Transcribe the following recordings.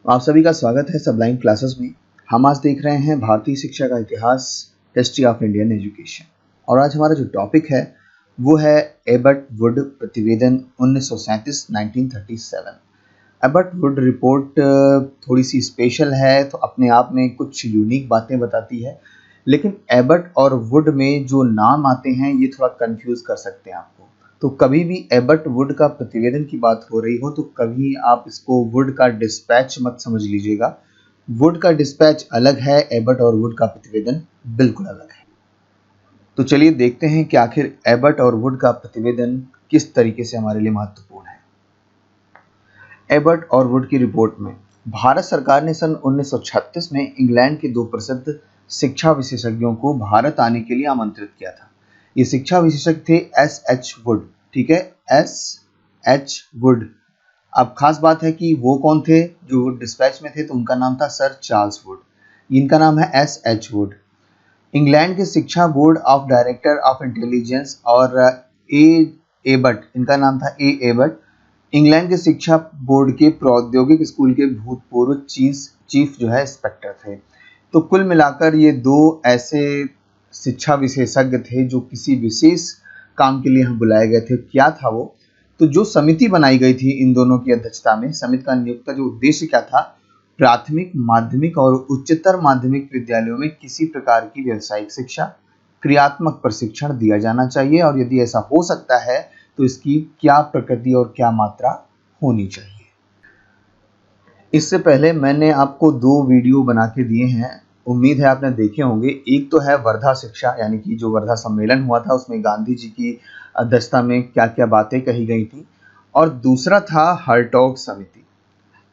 आप सभी का स्वागत है सबलाइन क्लासेस में। हम आज देख रहे हैं भारतीय शिक्षा का इतिहास, हिस्ट्री ऑफ इंडियन एजुकेशन। और आज हमारा जो टॉपिक है वो है एबट वुड प्रतिवेदन 1937 1937। एबट वुड रिपोर्ट थोड़ी सी स्पेशल है, तो अपने आप में कुछ यूनिक बातें बताती है, लेकिन एबट और वुड में जो नाम आते हैं ये थोड़ा कंफ्यूज कर सकते हैं आपको। तो कभी भी एबट वुड का प्रतिवेदन की बात हो रही हो तो कभी आप इसको वुड का डिस्पैच मत समझ लीजिएगा। वुड का डिस्पैच अलग है, एबट और वुड का प्रतिवेदन बिल्कुल अलग है। तो चलिए देखते हैं कि आखिर एबट और वुड का प्रतिवेदन किस तरीके से हमारे लिए महत्वपूर्ण है। एबट और वुड की रिपोर्ट में भारत सरकार ने सन 1936 में इंग्लैंड के दो प्रसिद्ध शिक्षा विशेषज्ञों को भारत आने के लिए आमंत्रित किया था। ये शिक्षा विशेषज्ञ थे एस.एच. वुड। ठीक है, एस.एच. वुड। अब खास बात है कि वो कौन थे जो डिस्पैच में थे, तो उनका नाम था सर चार्ल्स वुड। इनका नाम है एस.एच. वुड। इंग्लैंड के शिक्षा board of director of intelligence और एबट, इनका नाम था एबट, इंग्लैंड के शिक्षा बोर्ड के प्रौद्योगिक स्कूल के भूतपूर्व चीफ जो है इंस्पेक्टर थे। तो कुल मिलाकर ये दो ऐसे शिक्षा विशेषज्ञ थे जो किसी विशेष काम के लिए हम बुलाए गए थे। क्या था वो? तो जो समिति बनाई गई थी इन दोनों की अध्यक्षता में, समिति का नियुक्त जो उद्देश्य क्या था, प्राथमिक, माध्यमिक और उच्चतर माध्यमिक विद्यालयों में किसी प्रकार की व्यावसायिक शिक्षा, क्रियात्मक प्रशिक्षण दिया जाना चाहिए, और यदि ऐसा हो सकता है तो इसकी क्या प्रकृति और क्या मात्रा होनी चाहिए। इससे पहले मैंने आपको दो वीडियो बना के दिए हैं, उम्मीद है आपने देखे होंगे। एक तो है वर्धा शिक्षा, यानी कि जो वर्धा सम्मेलन हुआ था उसमें गांधी जी की अध्यक्षता में क्या क्या बातें कही गई थी, और दूसरा था हर्टोग समिति।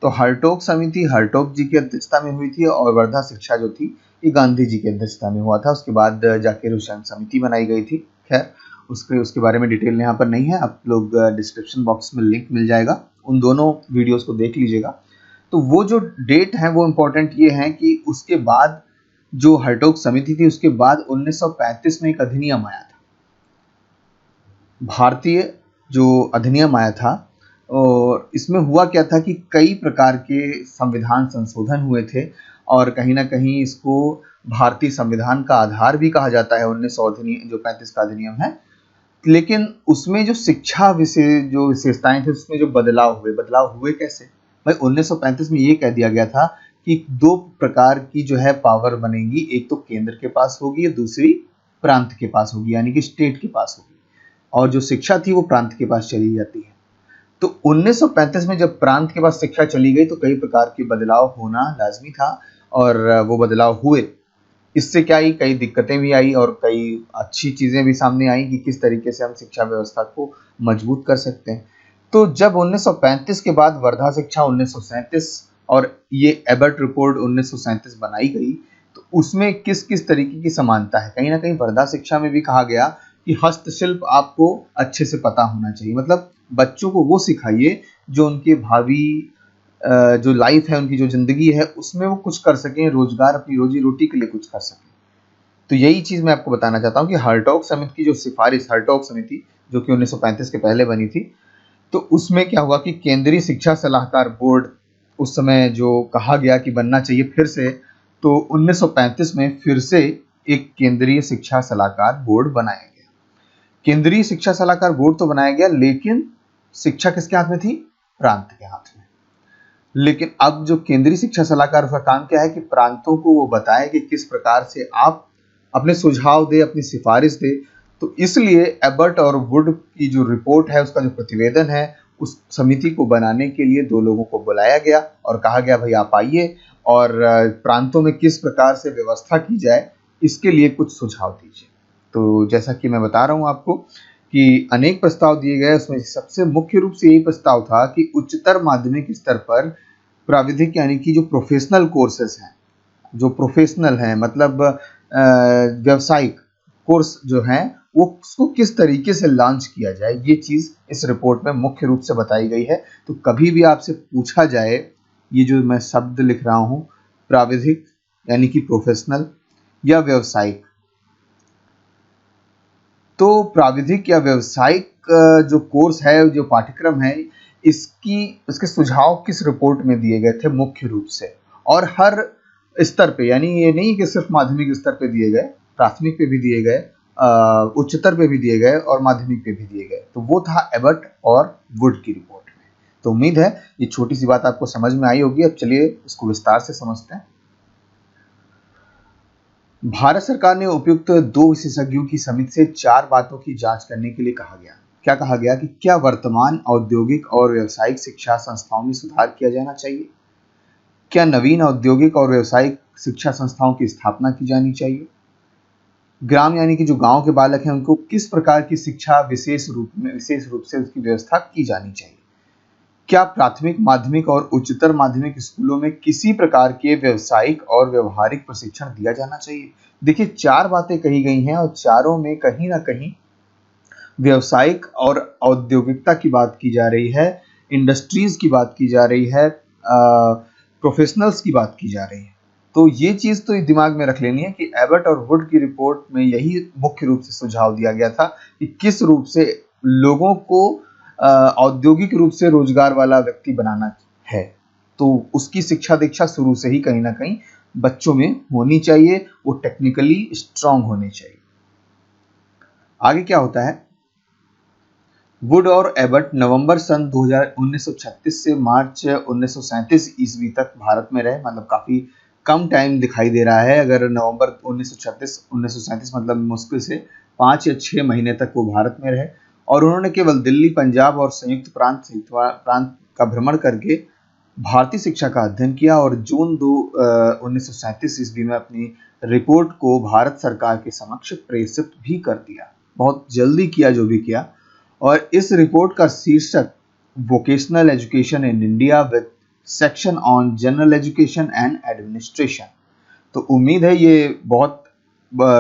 तो हर्टोग समिति हर्टोग जी की अध्यक्षता में हुई थी, और वर्धा शिक्षा जो थी ये गांधी जी की अध्यक्षता में हुआ था। उसके बाद जाके रोशन समिति बनाई गई थी। खैर, उसके बारे में डिटेल यहाँ पर नहीं है, आप लोग डिस्क्रिप्शन बॉक्स में लिंक मिल जाएगा, उन दोनों वीडियोस को देख लीजिएगा। तो वो जो डेट है वो इम्पोर्टेंट ये है कि उसके बाद जो हर्टोग समिति थी उसके बाद 1935 में एक अधिनियम आया था, भारतीय जो अधिनियम आया था। और इसमें हुआ क्या था कि कई प्रकार के संविधान संशोधन हुए थे, और कहीं ना कहीं इसको भारतीय संविधान का आधार भी कहा जाता है 1900 जो 35 का अधिनियम है। लेकिन उसमें जो शिक्षा जो विशेषताएं थी उसमें जो बदलाव हुए कैसे भाई? 1935 में ये कह दिया गया था कि दो प्रकार की जो है पावर बनेगी, एक तो केंद्र के पास होगी, दूसरी प्रांत के पास होगी, यानी कि स्टेट के पास होगी, और जो शिक्षा थी वो प्रांत के पास चली जाती है। तो 1935 में जब प्रांत के पास शिक्षा चली गई तो कई प्रकार के बदलाव होना लाजमी था, और वो बदलाव हुए। इससे क्या आई, कई दिक्कतें भी आई और कई अच्छी चीजें भी सामने आई कि किस तरीके से हम शिक्षा व्यवस्था को मजबूत कर सकते हैं। तो जब 1935 के बाद वर्धा शिक्षा 1937 और ये एबट रिपोर्ट 1937 बनाई गई, तो उसमें किस किस तरीके की समानता है? कहीं ना कहीं वर्धा शिक्षा में भी कहा गया कि हस्तशिल्प आपको अच्छे से पता होना चाहिए, मतलब बच्चों को वो सिखाइए जो उनके भावी जो लाइफ है, उनकी जो जिंदगी है उसमें वो कुछ कर सकें, रोजगार, अपनी रोजी रोटी के लिए कुछ कर सकें। तो यही चीज मैं आपको बताना चाहता हूँ कि हर्टोग समिति की जो सिफारिश, हर्टोग समिति जो कि 1935 के पहले बनी थी, तो उसमें क्या हुआ कि केंद्रीय शिक्षा सलाहकार बोर्ड उस समय जो कहा गया कि बनना चाहिए फिर से, तो 1935 में फिर से एक केंद्रीय शिक्षा सलाहकार बोर्ड बनाया गया। केंद्रीय शिक्षा सलाहकार बोर्ड तो बनाया गया, लेकिन शिक्षा किसके हाथ में थी? प्रांत के हाथ में। लेकिन अब जो केंद्रीय शिक्षा सलाहकार, उसका काम क्या है कि प्रांतों को वो बताए कि किस प्रकार से आप अपने सुझाव दे, अपनी सिफारिश दे। तो इसलिए एबट और वुड की जो रिपोर्ट है, उसका जो प्रतिवेदन है, उस समिति को बनाने के लिए दो लोगों को बुलाया गया और कहा गया भाई आप आइए और प्रांतों में किस प्रकार से व्यवस्था की जाए इसके लिए कुछ सुझाव दीजिए। तो जैसा कि मैं बता रहा हूँ आपको कि अनेक प्रस्ताव दिए गए, उसमें सबसे मुख्य रूप से यही प्रस्ताव था कि उच्चतर माध्यमिक स्तर पर प्राविधिक यानी कि जो प्रोफेशनल कोर्सेज हैं, जो प्रोफेशनल हैं मतलब व्यावसायिक कोर्स जो हैं, वो उसको किस तरीके से लॉन्च किया जाए, ये चीज़ इस रिपोर्ट में मुख्य रूप से बताई गई है। तो कभी भी आपसे पूछा जाए, ये जो मैं शब्द लिख रहा हूँ, प्राविधिक यानी कि प्रोफेशनल या व्यावसायिक, तो प्राविधिक या व्यावसायिक जो कोर्स है, जो पाठ्यक्रम है, इसकी इसके सुझाव किस रिपोर्ट में दिए गए थे मुख्य रूप से, और हर स्तर पे, यानी ये नहीं कि सिर्फ माध्यमिक स्तर पे दिए गए, प्राथमिक पे भी दिए गए, उच्चतर पे भी दिए गए और माध्यमिक पे भी दिए गए। तो वो था एबट और वुड की रिपोर्ट में। तो उम्मीद है ये छोटी सी बात आपको समझ में आई होगी। अब चलिए इसको विस्तार से समझते हैं। भारत सरकार ने उपयुक्त 2 विशेषज्ञों की समिति से 4 बातों की जांच करने के लिए कहा गया। क्या कहा गया कि क्या वर्तमान औद्योगिक और व्यावसायिक शिक्षा संस्थाओं में सुधार किया जाना चाहिए, क्या नवीन औद्योगिक और व्यावसायिक शिक्षा संस्थाओं की स्थापना की जानी चाहिए, ग्राम यानी कि जो गांव के बालक हैं उनको किस प्रकार की शिक्षा विशेष रूप से उसकी व्यवस्था की जानी चाहिए, क्या प्राथमिक, माध्यमिक और उच्चतर माध्यमिक स्कूलों में किसी प्रकार के व्यावसायिक और व्यवहारिक प्रशिक्षण दिया जाना चाहिए। देखिए 4 बातें कही गई हैं और चारों में कहीं ना कहीं व्यवसायिक और औद्योगिकता की बात की जा रही है, इंडस्ट्रीज की बात की जा रही है, प्रोफेशनल्स की बात की जा रही है। तो ये चीज तो दिमाग में रख लेनी है कि एबट और वुड की रिपोर्ट में यही मुख्य रूप से सुझाव दिया गया था कि किस रूप से लोगों को औद्योगिक रूप से रोजगार वाला व्यक्ति बनाना है। तो उसकी शिक्षा दीक्षा शुरू से ही कहीं ना कहीं बच्चों में होनी चाहिए, वो टेक्निकली स्ट्रांग होने चाहिए। आगे क्या होता है, वुड और एबट नवंबर सन 1936 से मार्च 1937 ईस्वी तक भारत में रहे। मतलब काफी कम टाइम दिखाई दे रहा है। अगर नवंबर 1937 मतलब मुश्किल से 5 या 6 महीने तक वो भारत में रहे और उन्होंने केवल दिल्ली, पंजाब और संयुक्त प्रांत का भ्रमण करके भारतीय शिक्षा का अध्ययन किया और जून 1937 ईस्वी में अपनी रिपोर्ट को भारत सरकार के समक्ष प्रेषित भी कर दिया। बहुत जल्दी किया जो भी किया। और इस रिपोर्ट का शीर्षक vocational education in India with section on general education and administration. तो उम्मीद है ये बहुत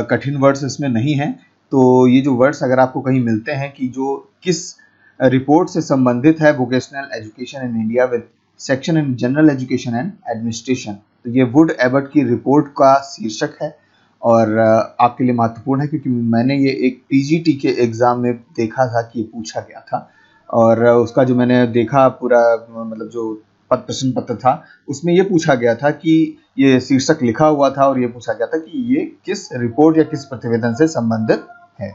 कठिन वर्ड्स इसमें नहीं है। तो ये जो वर्ड्स अगर आपको कहीं मिलते हैं कि जो किस रिपोर्ट से संबंधित है, vocational education in India with section in general education and administration, तो ये वुड एबट की रिपोर्ट का शीर्षक है और आपके लिए महत्वपूर्ण है क्योंकि मैंने ये एक पीजीटी के एग्जाम में देखा था कि पूछा गया था और उसका जो मैंने देखा पूरा मतलब जो प्रश्न पत्र था उसमें ये पूछा गया था कि ये शीर्षक लिखा हुआ था और ये पूछा गया था कि ये किस रिपोर्ट या किस प्रतिवेदन से संबंधित है।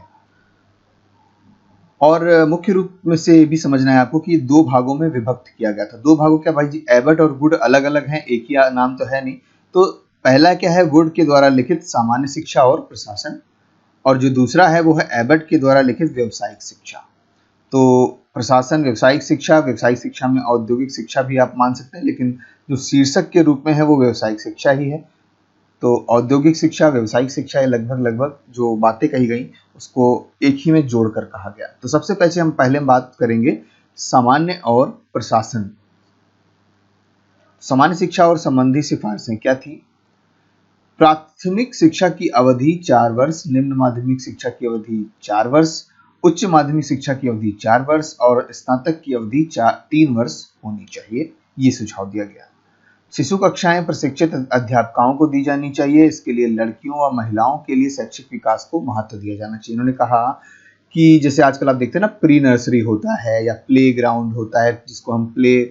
और मुख्य रूप में से भी समझना है आपको कि 2 भागों में विभक्त किया गया था। 2 भागों क्या भाई जी, एबट और वुड अलग अलग हैं, एक ही नाम तो है नहीं। तो पहला क्या है, वुड के द्वारा लिखित सामान्य शिक्षा और प्रशासन, और जो दूसरा है वो है एबट के द्वारा लिखित व्यावसायिक शिक्षा। तो प्रशासन, व्यावसायिक शिक्षा में औद्योगिक शिक्षा भी आप मान सकते हैं, लेकिन जो शीर्षक के रूप में है वो व्यावसायिक शिक्षा ही है। तो औद्योगिक शिक्षा, व्यावसायिक शिक्षा, ये लगभग जो बातें कही गई उसको एक ही में जोड़कर कहा गया। तो सबसे पहले हम बात करेंगे सामान्य और प्रशासन। सामान्य शिक्षा और संबंधी सिफारिशें क्या थी? प्राथमिक शिक्षा की अवधि 4 वर्ष, निम्न माध्यमिक शिक्षा की अवधि 4 वर्ष, उच्च माध्यमिक शिक्षा की अवधि 4 वर्ष और स्नातक की अवधि 3 वर्ष होनी चाहिए, ये सुझाव दिया गया। शिशु कक्षाएं प्रशिक्षित अध्यापकों को दी जानी चाहिए। इसके लिए लड़कियों और महिलाओं के लिए शैक्षिक विकास को महत्व दिया जाना चाहिए। उन्होंने कहा कि जैसे आजकल आप देखते हैं ना, प्री नर्सरी होता है या प्ले ग्राउंड होता है जिसको हम प्ले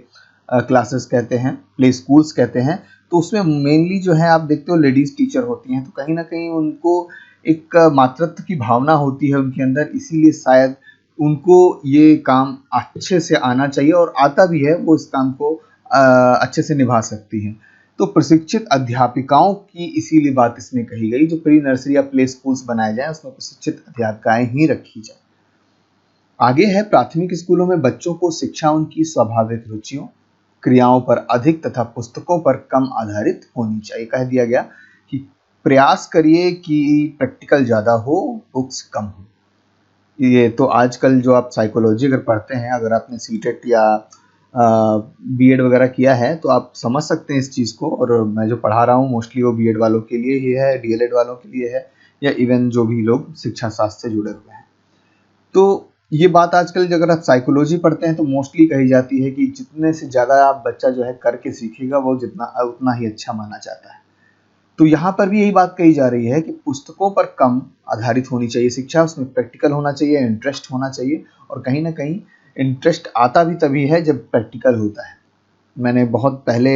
क्लासेस कहते हैं, प्ले स्कूल्स कहते हैं। तो उसमें मेनली जो है आप देखते हो लेडीज टीचर होती हैं, तो कहीं ना कहीं उनको एक मातृत्व की भावना होती है उनके अंदर, इसीलिए शायद उनको ये काम अच्छे से आना चाहिए और आता भी है, वो इस काम को अच्छे से निभा सकती हैं। तो प्रशिक्षित अध्यापिकाओं की इसीलिए बात इसमें कही गई, जो प्री नर्सरी या प्ले स्कूल्स बनाए जाएं उसमें प्रशिक्षित अध्यापिकाएं ही रखी जाए। आगे है, प्राथमिक स्कूलों में बच्चों को शिक्षा उनकी स्वाभाविक रुचियों, क्रियाओं पर अधिक तथा पुस्तकों पर कम आधारित होनी चाहिए। कह दिया गया कि प्रयास करिए कि प्रैक्टिकल ज्यादा हो, बुक्स कम हो। ये तो आजकल जो आप साइकोलॉजी अगर पढ़ते हैं, अगर आपने सीटेट या बीएड वगैरह किया है तो आप समझ सकते हैं इस चीज़ को। और मैं जो पढ़ा रहा हूँ मोस्टली वो बीएड वालों के लिए ही है, डीएलएड वालों के लिए है, या इवन जो भी लोग शिक्षा शास्त्र से जुड़े हुए हैं। तो ये बात आजकल अगर आप साइकोलॉजी पढ़ते हैं तो मोस्टली कही जाती है कि जितने से ज़्यादा आप बच्चा जो है करके सीखेगा वो उतना ही अच्छा माना जाता है। तो यहाँ पर भी यही बात कही जा रही है कि पुस्तकों पर कम आधारित होनी चाहिए शिक्षा, उसमें प्रैक्टिकल होना चाहिए, इंटरेस्ट होना चाहिए और कहीं ना कहीं इंटरेस्ट आता भी तभी है जब प्रैक्टिकल होता है। मैंने बहुत पहले,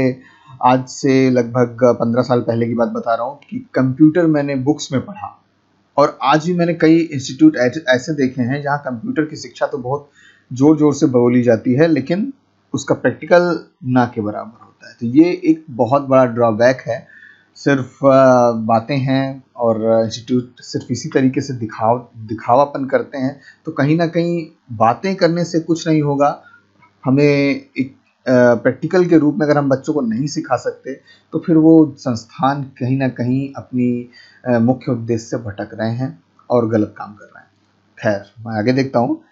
आज से लगभग 15 साल पहले की बात बता रहा हूँ कि कंप्यूटर मैंने बुक्स में पढ़ा, और आज भी मैंने कई इंस्टीट्यूट ऐसे देखे हैं जहाँ कंप्यूटर की शिक्षा तो बहुत जोर जोर से बोली जाती है, लेकिन उसका प्रैक्टिकल ना के बराबर होता है। तो ये एक बहुत बड़ा ड्रॉबैक है। सिर्फ बातें हैं और इंस्टीट्यूट सिर्फ इसी तरीके से दिखावापन करते हैं, तो कहीं ना कहीं बातें करने से कुछ नहीं होगा। हमें एक प्रैक्टिकल के रूप में अगर हम बच्चों को नहीं सिखा सकते, तो फिर वो संस्थान कहीं ना कहीं अपनी मुख्य उद्देश्य से भटक रहे हैं और गलत काम कर रहे हैं। खैर, मैं आगे देखता हूँ।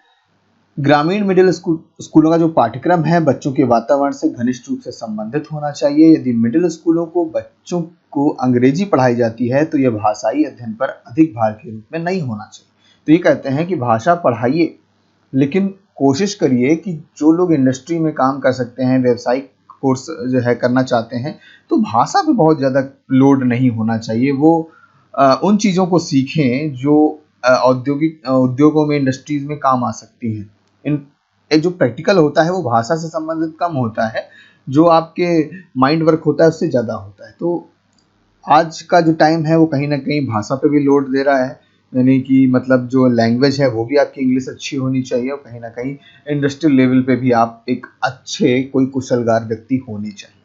ग्रामीण मिडिल स्कूलों का जो पाठ्यक्रम है बच्चों के वातावरण से घनिष्ठ रूप से संबंधित होना चाहिए। यदि मिडिल स्कूलों को बच्चों को अंग्रेजी पढ़ाई जाती है तो यह भाषाई अध्ययन पर अधिक भार के रूप में नहीं होना चाहिए। तो ये कहते हैं कि भाषा पढ़ाइए, लेकिन कोशिश करिए कि जो लोग इंडस्ट्री में काम कर सकते हैं, व्यावसायिक कोर्स जो है करना चाहते हैं, तो भाषा पे बहुत ज़्यादा लोड नहीं होना चाहिए। वो उन चीज़ों को सीखें जो उद्योगों में, इंडस्ट्रीज में काम आ सकती हैं। एक जो प्रैक्टिकल होता है वो भाषा से संबंधित कम होता है, जो आपके माइंड वर्क होता है उससे ज़्यादा होता है। तो आज का जो टाइम है वो कहीं ना कहीं भाषा पे भी लोड दे रहा है, यानी कि मतलब जो लैंग्वेज है वो भी आपकी इंग्लिश अच्छी होनी चाहिए, और कहीं ना कहीं इंडस्ट्रियल लेवल पे भी आप एक अच्छे कोई कुशलगार व्यक्ति होने चाहिए।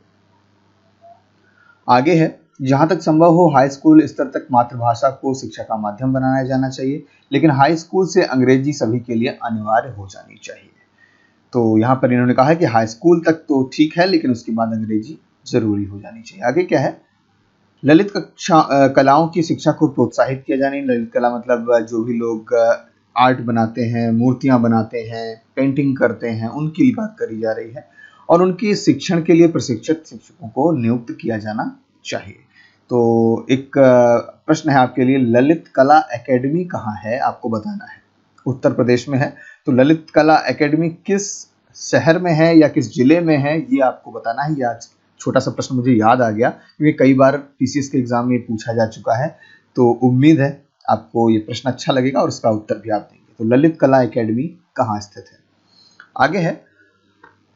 आगे है, जहाँ तक संभव हो हाई स्कूल स्तर तक मातृभाषा को शिक्षा का माध्यम बनाया जाना चाहिए, लेकिन हाई स्कूल से अंग्रेजी सभी के लिए अनिवार्य हो जानी चाहिए। तो यहाँ पर इन्होंने कहा है कि हाई स्कूल तक तो ठीक है, लेकिन उसके बाद अंग्रेजी जरूरी हो जानी चाहिए। आगे क्या है, ललित कलाओं की शिक्षा को प्रोत्साहित किया जाना। ललित कला मतलब जो भी लोग आर्ट बनाते हैं, मूर्तियां बनाते हैं, पेंटिंग करते हैं, उनकी बात करी जा रही है, और उनके शिक्षण के लिए प्रशिक्षित शिक्षकों को नियुक्त किया जाना चाहिए। तो एक प्रश्न है आपके लिए, ललित कला एकेडमी कहाँ है, आपको बताना है। उत्तर प्रदेश में है, तो ललित कला एकेडमी किस शहर में है या किस जिले में है, ये आपको बताना है। ये आज छोटा सा प्रश्न मुझे याद आ गया क्योंकि कई बार पीसीएस के एग्जाम में पूछा जा चुका है, तो उम्मीद है आपको ये प्रश्न अच्छा लगेगा और इसका उत्तर भी आप देंगे। तो ललित कला एकेडमी कहाँ स्थित है। आगे है,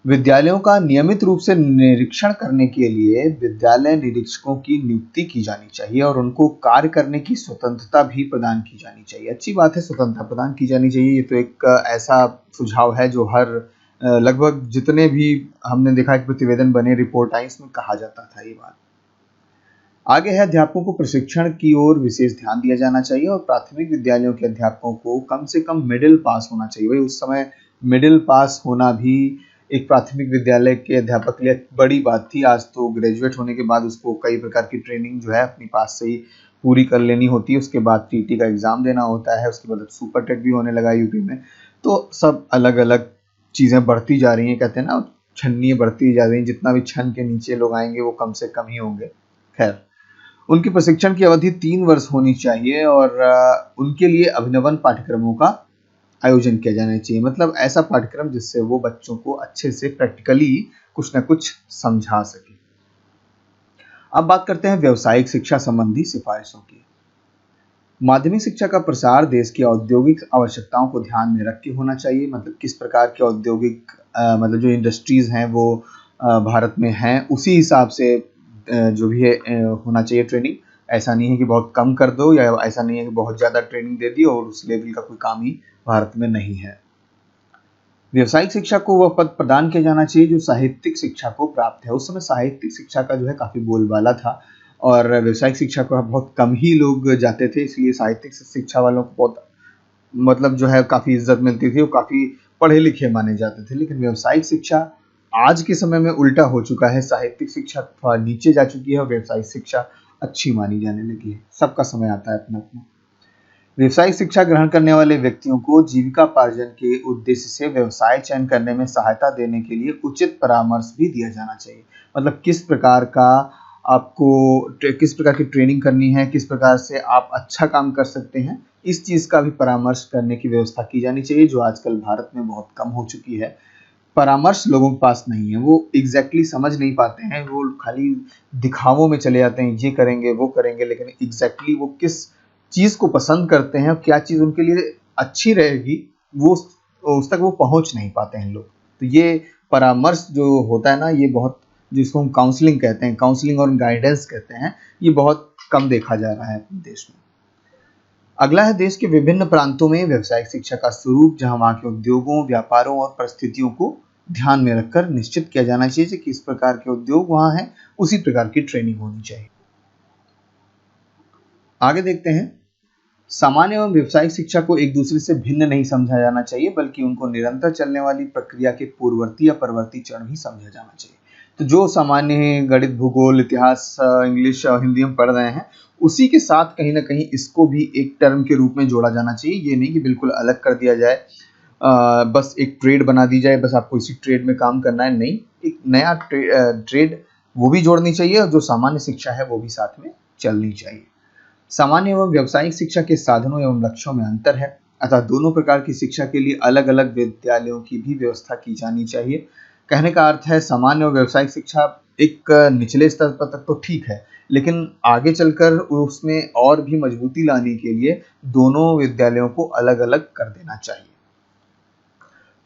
विद्यालयों का नियमित रूप से निरीक्षण करने के लिए विद्यालय निरीक्षकों की नियुक्ति की जानी चाहिए और उनको कार्य करने की स्वतंत्रता भी प्रदान की जानी चाहिए। अच्छी बात है, स्वतंत्रता प्रदान की जानी चाहिए। ये तो एक ऐसा सुझाव है जो हर लगभग जितने भी हमने देखा कि प्रतिवेदन बने, रिपोर्ट आई, इसमें कहा जाता था ये बात। आगे है, अध्यापकों को प्रशिक्षण की ओर विशेष ध्यान दिया जाना चाहिए और प्राथमिक विद्यालयों के अध्यापकों को कम से कम मिडिल पास होना चाहिए। वही उस समय मिडिल पास होना भी एक प्राथमिक विद्यालय के अध्यापक के लिए बड़ी बात थी। आज तो ग्रेजुएट होने के बाद उसको कई प्रकार की ट्रेनिंग जो है अपनी पास से ही पूरी कर लेनी होती है, उसके बाद टीटी का एग्जाम देना होता है, उसके बाद सुपर टेट भी होने लगा यूपी में। तो सब अलग अलग चीज़ें बढ़ती जा रही हैं, कहते हैं ना, छन्नी बढ़ती जा रही हैं, जितना भी छन के नीचे लोग आएंगे वो कम से कम ही होंगे। खैर, उनकी प्रशिक्षण की अवधि 3 वर्ष होनी चाहिए और उनके लिए अभिनवन पाठ्यक्रमों का आयोजन किया जाना चाहिए। मतलब ऐसा पाठ्यक्रम जिससे वो बच्चों को अच्छे से प्रैक्टिकली कुछ ना कुछ समझा सके। अब बात करते हैं व्यावसायिक शिक्षा संबंधी सिफारिशों की। माध्यमिक शिक्षा का प्रसार देश की औद्योगिक आवश्यकताओं को ध्यान में रख के होना चाहिए। मतलब किस प्रकार के औद्योगिक मतलब जो इंडस्ट्रीज हैं वो भारत में हैं, उसी हिसाब से जो भी है होना चाहिए ट्रेनिंग। ऐसा नहीं है कि बहुत कम कर दो, या ऐसा नहीं है कि बहुत ज़्यादा ट्रेनिंग दे दी और उस लेवल का कोई काम ही भारत में नहीं है। व्यावसायिक शिक्षा को वह पद प्रदान किया जाना चाहिए जो साहित्यिक शिक्षा को प्राप्त है। उस समय साहित्यिक शिक्षा का जो है काफ़ी बोलबाला था और व्यावसायिक शिक्षा को बहुत कम ही लोग जाते थे, इसलिए साहित्यिक शिक्षा वालों को बहुत मतलब जो है काफ़ी इज्जत मिलती थी, वो काफ़ी पढ़े लिखे माने जाते थे। लेकिन व्यावसायिक शिक्षा आज के समय में उल्टा हो चुका है, साहित्यिक शिक्षा थोड़ा नीचे जा चुकी है और व्यावसायिक शिक्षा अच्छी मानी जाने लगी है। सबका समय आता है अपना अपना। व्यावसायिक शिक्षा ग्रहण करने वाले व्यक्तियों को जीविकापार्जन के उद्देश्य से व्यवसाय चयन करने में सहायता देने के लिए उचित परामर्श भी दिया जाना चाहिए। मतलब किस प्रकार की ट्रेनिंग करनी है, किस प्रकार से आप अच्छा काम कर सकते हैं, इस चीज़ का भी परामर्श करने की व्यवस्था की जानी चाहिए, जो आजकल भारत में बहुत कम हो चुकी है। परामर्श लोगों के पास नहीं है, वो एग्जैक्टली समझ नहीं पाते हैं, वो खाली दिखावों में चले जाते हैं, ये करेंगे वो करेंगे, लेकिन एग्जैक्टली वो किस चीज़ को पसंद करते हैं और क्या चीज़ उनके लिए अच्छी रहेगी वो उस तक वो पहुंच नहीं पाते हैं लोग। तो ये परामर्श जो होता है ना, ये बहुत, जिसको हम काउंसलिंग कहते हैं, काउंसलिंग और गाइडेंस कहते हैं, ये बहुत कम देखा जा रहा है अपने देश में। अगला है देश के विभिन्न प्रांतों में व्यावसायिक शिक्षा का स्वरूप, जहां वहां के उद्योगों, व्यापारों और परिस्थितियों को ध्यान में रखकर निश्चित किया जाना चाहिए कि किस प्रकार के उद्योग वहां हैं, उसी प्रकार की ट्रेनिंग होनी चाहिए। आगे देखते हैं, सामान्य एवं व्यावसायिक शिक्षा को एक दूसरे से भिन्न नहीं समझा जाना चाहिए, बल्कि उनको निरंतर चलने वाली प्रक्रिया के पूर्ववर्ती या परवर्ती चरण ही समझा जाना चाहिए। तो जो सामान्य गणित, भूगोल, इतिहास, इंग्लिश और हिंदी हम पढ़ रहे हैं, उसी के साथ कहीं ना कहीं इसको भी एक टर्म के रूप में जोड़ा जाना चाहिए। ये नहीं कि बिल्कुल अलग कर दिया जाए, बस एक ट्रेड बना दी जाए, बस आपको इसी ट्रेड में काम करना है। नहीं, एक नया ट्रेड वो भी जोड़नी चाहिए, और जो सामान्य शिक्षा है वो भी साथ में चलनी चाहिए। सामान्य एवं व्यावसायिक शिक्षा के साधनों एवं लक्ष्यों में अंतर है, अतः दोनों प्रकार की शिक्षा के लिए अलग अलग विद्यालयों की भी व्यवस्था की जानी चाहिए। कहने का अर्थ है, सामान्य और व्यावसायिक शिक्षा एक निचले स्तर पर तक तो ठीक है, लेकिन आगे चलकर उसमें और भी मजबूती लाने के लिए दोनों विद्यालयों को अलग अलग कर देना चाहिए।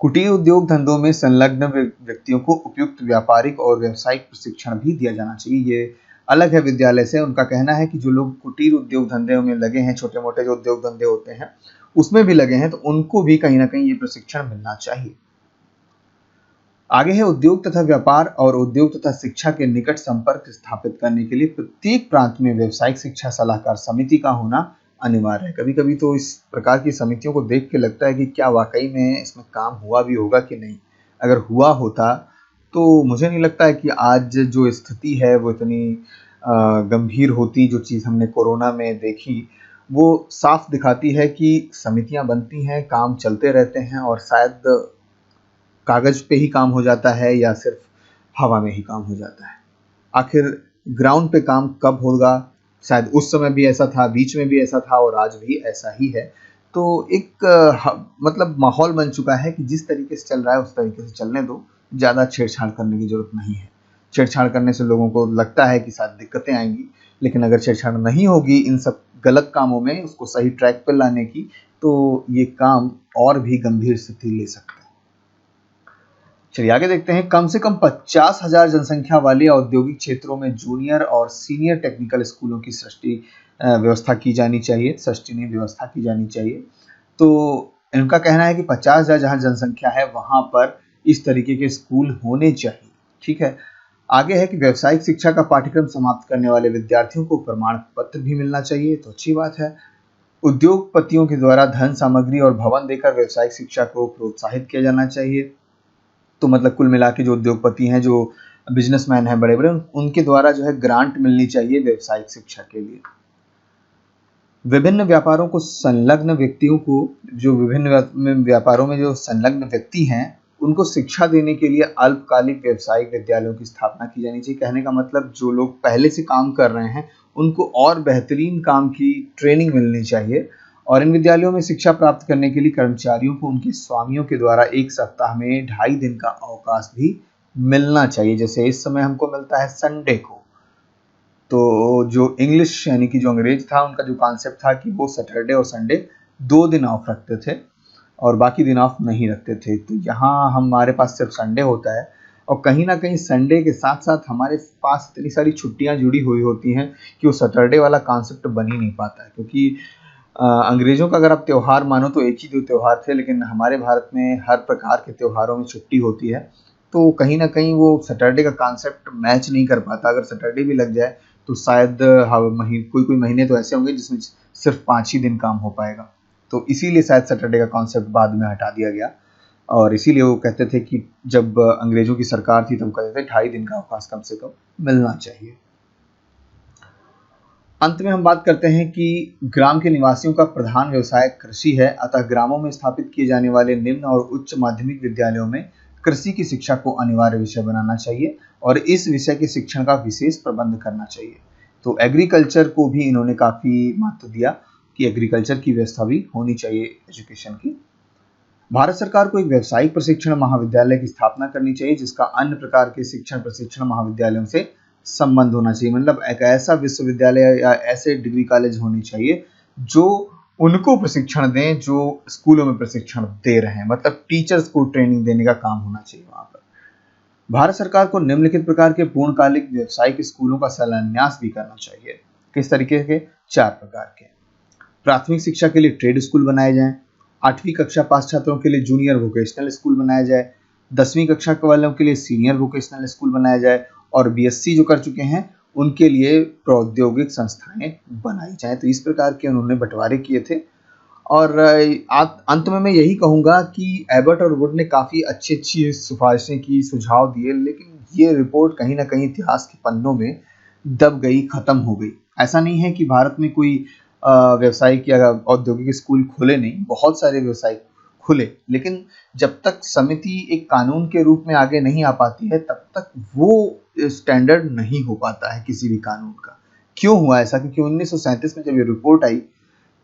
कुटीर उद्योग धंधों में संलग्न व्यक्तियों को उपयुक्त व्यापारिक और व्यावसायिक प्रशिक्षण भी दिया जाना चाहिए। ये अलग है विद्यालय से। उनका कहना है कि जो लोग कुटीर उद्योग धंधे में लगे हैं, छोटे मोटे जो उद्योग धंधे होते हैं उसमें भी लगे हैं, तो उनको भी कहीं ना कहीं ये प्रशिक्षण मिलना चाहिए। आगे है, उद्योग तथा व्यापार और उद्योग तथा शिक्षा के निकट संपर्क स्थापित करने के लिए प्रत्येक प्रांत में व्यावसायिक शिक्षा सलाहकार समिति का होना अनिवार्य है। कभी कभी तो इस प्रकार की समितियों को देख के लगता है कि क्या वाकई में इसमें काम हुआ भी होगा कि नहीं। अगर हुआ होता तो मुझे नहीं लगता है कि आज जो स्थिति है वो इतनी गंभीर होती। जो चीज़ हमने कोरोना में देखी वो साफ दिखाती है कि समितियां बनती हैं, काम चलते रहते हैं, और शायद कागज पे ही काम हो जाता है या सिर्फ हवा में ही काम हो जाता है। आखिर ग्राउंड पे काम कब होगा, शायद उस समय भी ऐसा था, बीच में भी ऐसा था, और आज भी ऐसा ही है। तो एक मतलब माहौल बन चुका है कि जिस तरीके से चल रहा है उस तरीके से चलने दो, ज़्यादा छेड़छाड़ करने की जरूरत नहीं है। छेड़छाड़ करने से लोगों को लगता है कि शायद दिक्कतें आएंगी, लेकिन अगर छेड़छाड़ नहीं होगी इन सब गलत कामों में, उसको सही ट्रैक पर लाने की, तो ये काम और भी गंभीर स्थिति ले सकता है। चलिए आगे देखते हैं, कम से कम 50,000 जनसंख्या वाले औद्योगिक क्षेत्रों में जूनियर और सीनियर टेक्निकल स्कूलों की व्यवस्था की जानी चाहिए। व्यवस्था की जानी चाहिए। तो इनका कहना है कि 50,000 जहाँ जनसंख्या है वहां पर इस तरीके के स्कूल होने चाहिए। ठीक है। आगे है कि व्यावसायिक शिक्षा का पाठ्यक्रम समाप्त करने वाले विद्यार्थियों को प्रमाण पत्र भी मिलना चाहिए। तो अच्छी बात है। उद्योगपतियों के द्वारा धन, सामग्री और भवन देकर व्यावसायिक शिक्षा को प्रोत्साहित किया जाना चाहिए। तो मतलब कुल मिला के जो उद्योगपति हैं, जो बिजनेसमैन हैं बड़े बड़े, उनके द्वारा जो है ग्रांट मिलनी चाहिए व्यावसायिक शिक्षा के लिए। विभिन्न व्यापारों को संलग्न व्यक्तियों को, जो विभिन्न व्यापारों में जो संलग्न व्यक्ति हैं, उनको शिक्षा देने के लिए अल्पकालिक व्यावसायिक विद्यालयों की स्थापना की जानी चाहिए। कहने का मतलब जो लोग पहले से काम कर रहे हैं उनको और बेहतरीन काम की ट्रेनिंग मिलनी चाहिए, और इन विद्यालयों में शिक्षा प्राप्त करने के लिए कर्मचारियों को उनके स्वामियों के द्वारा एक सप्ताह में 2.5 दिन का अवकाश भी मिलना चाहिए। जैसे इस समय हमको मिलता है संडे को। तो जो इंग्लिश यानी कि जो अंग्रेज था, उनका जो कॉन्सेप्ट था कि वो सैटरडे और संडे 2 दिन ऑफ रखते थे और बाकी दिन ऑफ नहीं रखते थे। तो यहाँ हमारे पास सिर्फ संडे होता है, और कहीं ना कहीं संडे के साथ साथ हमारे पास इतनी सारी छुट्टियाँ जुड़ी हुई होती हैं कि वो सैटरडे वाला कॉन्सेप्ट बन ही नहीं पाता है। क्योंकि अंग्रेजों का अगर आप त्यौहार मानो तो एक ही 2 त्यौहार थे, लेकिन हमारे भारत में हर प्रकार के त्योहारों में छुट्टी होती है। तो कहीं ना कहीं वो सैटरडे का कॉन्सेप्ट मैच नहीं कर पाता। अगर सैटरडे भी लग जाए तो शायद कोई महीने तो ऐसे होंगे जिसमें सिर्फ 5 ही दिन काम हो पाएगा। तो इसीलिए शायद सैटरडे का कॉन्सेप्ट बाद में हटा दिया गया, और इसीलिए वो कहते थे कि जब अंग्रेजों की सरकार थी तब कहते थे 2.5 दिन का अवकाश कम से कम मिलना चाहिए। अंत में हम बात करते हैं कि ग्राम के निवासियों का प्रधान व्यवसाय कृषि है, अतः ग्रामों में स्थापित किए जाने वाले निम्न और उच्च माध्यमिक विद्यालयों में कृषि की शिक्षा को अनिवार्य विषय बनाना चाहिए, और इस विषय के शिक्षण का विशेष प्रबंध करना चाहिए। तो एग्रीकल्चर को भी इन्होंने काफी महत्व दिया कि एग्रीकल्चर की व्यवस्था भी होनी चाहिए एजुकेशन की। भारत सरकार को एक व्यावसायिक प्रशिक्षण महाविद्यालय की स्थापना करनी चाहिए, जिसका अन्य प्रकार के शिक्षण प्रशिक्षण महाविद्यालयों से संबंध होना चाहिए। मतलब एक ऐसा विश्वविद्यालय या ऐसे डिग्री कॉलेज होने चाहिए जो उनको प्रशिक्षण दें जो स्कूलों में प्रशिक्षण दे रहे हैं, मतलब टीचर्स को ट्रेनिंग देने का काम होना चाहिए वहां पर। भारत सरकार को निम्नलिखित प्रकार के पूर्णकालिक व्यावसायिक स्कूलों का शिलान्यास भी करना चाहिए। किस तरीके के? 4 प्रकार के। प्राथमिक शिक्षा के लिए ट्रेड स्कूल बनाए जाएं, 8वीं कक्षा पास छात्रों के लिए जूनियर वोकेशनल स्कूल बनाया जाए, 10वीं कक्षा वालों के लिए सीनियर वोकेशनल स्कूल बनाया जाए और बीएससी जो कर चुके हैं उनके लिए प्रौद्योगिक संस्थाएं बनाई जाए। तो इस प्रकार के उन्होंने बंटवारे किए थे। और अंत में मैं यही कहूँगा कि एबट और वुड ने काफ़ी अच्छी सिफारिशें की, सुझाव दिए, लेकिन ये रिपोर्ट कहीं ना कहीं इतिहास के पन्नों में दब गई, ख़त्म हो गई। ऐसा नहीं है कि भारत में कोई व्यावसायिक या औद्योगिक स्कूल खुले नहीं, बहुत सारे व्यवसायिक खुले, लेकिन जब तक समिति एक कानून के रूप में आगे नहीं आ पाती है तब तक वो स्टैंडर्ड नहीं हो पाता है किसी भी कानून का। क्यों हुआ ऐसा? क्योंकि 1937 में जब ये रिपोर्ट आई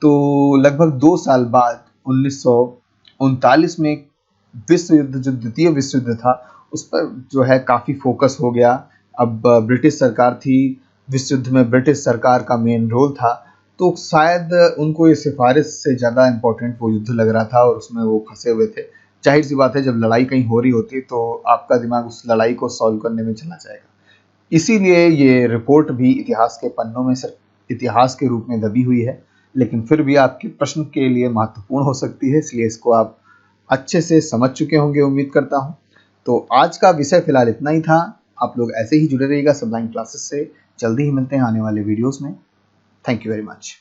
तो लगभग 2 साल बाद 1939 में विश्व युद्ध, जो द्वितीय विश्व युद्ध था, उस पर जो है काफ़ी फोकस हो गया। अब ब्रिटिश सरकार थी, विश्व युद्ध में ब्रिटिश सरकार का मेन रोल था, तो शायद उनको ये सिफारिश से ज़्यादा इम्पोर्टेंट वो युद्ध लग रहा था और उसमें वो फंसे हुए थे। जाहिर सी बात है, जब लड़ाई कहीं हो रही होती है तो आपका दिमाग उस लड़ाई को सॉल्व करने में चला जाएगा। इसीलिए ये रिपोर्ट भी इतिहास के पन्नों में सिर्फ इतिहास के रूप में दबी हुई है, लेकिन फिर भी आपके प्रश्न के लिए महत्वपूर्ण हो सकती है, इसलिए इसको आप अच्छे से समझ चुके होंगे, उम्मीद करता हूँ। तो आज का विषय फिलहाल इतना ही था। आप लोग ऐसे ही जुड़े रहिएगा सबलाइन क्लासेस से। जल्दी ही मिलते हैं आने वाले वीडियोस में। Thank you very much.